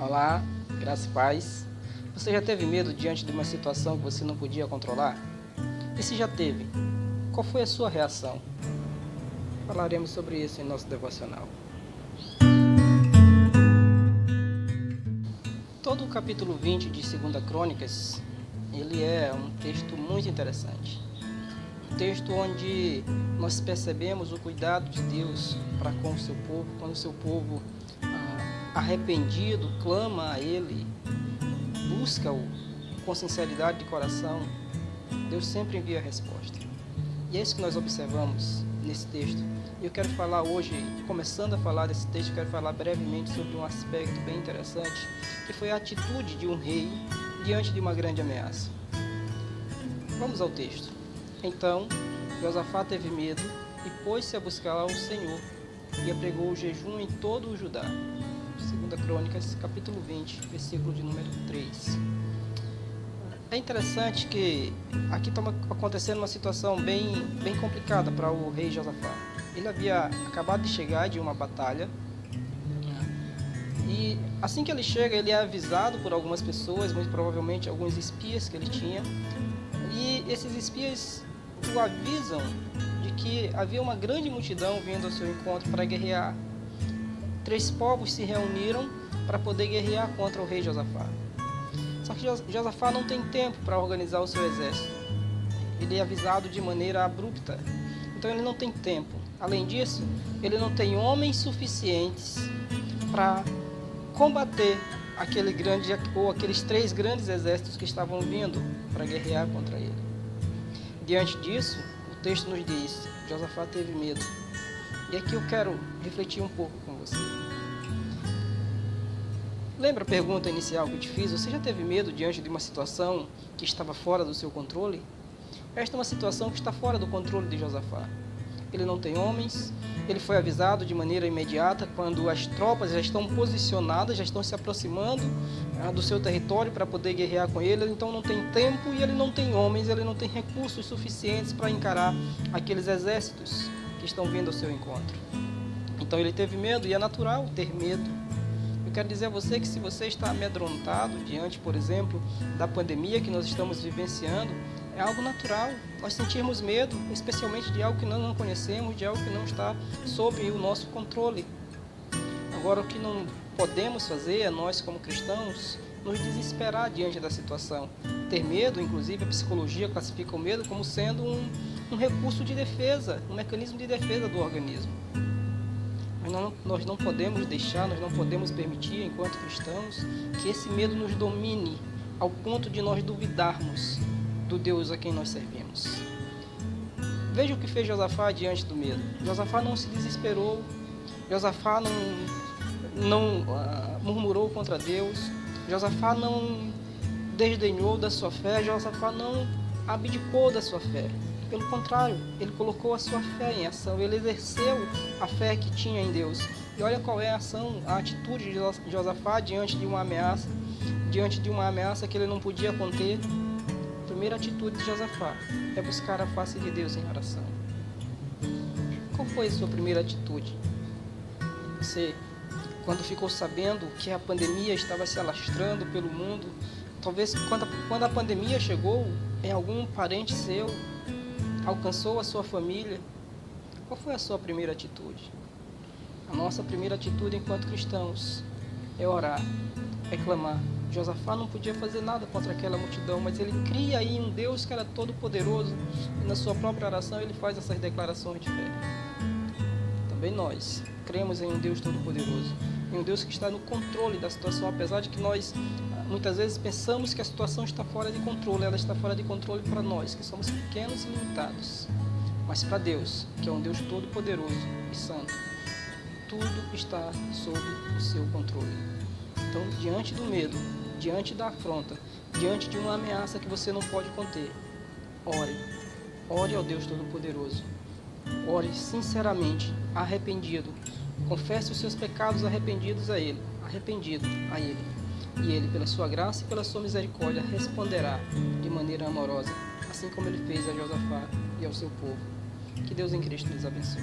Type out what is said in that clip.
Olá, graça e paz. Você já teve medo diante de uma situação que você não podia controlar? E se já teve, qual foi a sua reação? Falaremos sobre isso em nosso devocional. Todo o capítulo 20 de 2 Crônicas, ele é um texto muito interessante. Um texto onde nós percebemos o cuidado de Deus para com o seu povo, quando o seu povo arrependido clama a Ele, busca-o com sinceridade de coração, Deus sempre envia a resposta. E é isso que nós observamos nesse texto. E eu quero falar hoje, começando a falar desse texto, eu quero falar brevemente sobre um aspecto bem interessante, que foi a atitude de um rei diante de uma grande ameaça. Vamos ao texto. Então, Josafá teve medo e pôs-se a buscar ao Senhor e apregou o jejum em todo o Judá. 2 Crônicas, capítulo 20, versículo de número 3. É interessante que aqui está acontecendo uma situação bem complicada para o rei Josafá. Ele havia acabado de chegar de uma batalha e assim que ele chega, ele é avisado por algumas pessoas, muito provavelmente alguns espias que ele tinha, e esses espias o avisam de que havia uma grande multidão vindo ao seu encontro para guerrear. 3 povos se reuniram para poder guerrear contra o rei Josafá. Só que Josafá não tem tempo para organizar o seu exército. Ele é avisado de maneira abrupta. Então ele não tem tempo. Além disso, ele não tem homens suficientes para combater aqueles 3 grandes exércitos que estavam vindo para guerrear contra ele. Diante disso, o texto nos diz: Josafá teve medo. E aqui eu quero refletir um pouco com você. Lembra a pergunta inicial que eu te fiz? Você já teve medo diante de uma situação que estava fora do seu controle? Esta é uma situação que está fora do controle de Josafá. Ele não tem homens, ele foi avisado de maneira imediata quando as tropas já estão posicionadas, já estão se aproximando do seu território para poder guerrear com ele, então não tem tempo e ele não tem homens, ele não tem recursos suficientes para encarar aqueles exércitos que estão vindo ao seu encontro. Então ele teve medo e é natural ter medo. Eu quero dizer a você que se você está amedrontado diante, por exemplo, da pandemia que nós estamos vivenciando, é algo natural nós sentirmos medo, especialmente de algo que nós não conhecemos, de algo que não está sob o nosso controle. Agora, o que não podemos fazer é nós, como cristãos, nos desesperar diante da situação. Ter medo, inclusive a psicologia classifica o medo como sendo um recurso de defesa, um mecanismo de defesa do organismo. Mas nós não podemos deixar, nós não podemos permitir, enquanto cristãos, que esse medo nos domine ao ponto de nós duvidarmos do Deus a quem nós servimos. Veja o que fez Josafá diante do medo. Josafá não se desesperou, Josafá não murmurou contra Deus, Josafá não desdenhou da sua fé, Josafá não abdicou da sua fé. Pelo contrário, ele colocou a sua fé em ação, ele exerceu a fé que tinha em Deus. E olha qual é a atitude de Josafá diante de uma ameaça que ele não podia conter. A primeira atitude de Josafá é buscar a face de Deus em oração. Qual foi a sua primeira atitude? Você, quando ficou sabendo que a pandemia estava se alastrando pelo mundo, talvez quando a pandemia chegou em algum parente seu, alcançou a sua família, qual foi a sua primeira atitude? A nossa primeira atitude enquanto cristãos é orar, é clamar. Josafá não podia fazer nada contra aquela multidão, mas ele cria em um Deus que era todo poderoso, e na sua própria oração ele faz essas declarações de fé. Também nós cremos em um Deus todo poderoso, em um Deus que está no controle da situação, apesar de que nós muitas vezes pensamos que a situação está fora de controle, ela está fora de controle para nós, que somos pequenos e limitados. Mas para Deus, que é um Deus todo poderoso e santo, tudo está sob o seu controle. Então, diante do medo, diante da afronta, diante de uma ameaça que você não pode conter, ore ao Deus Todo-Poderoso. Ore sinceramente, arrependido. Confesse os seus pecados arrependido a Ele. E Ele, pela sua graça e pela sua misericórdia, responderá de maneira amorosa, assim como Ele fez a Josafá e ao seu povo. Que Deus em Cristo nos abençoe.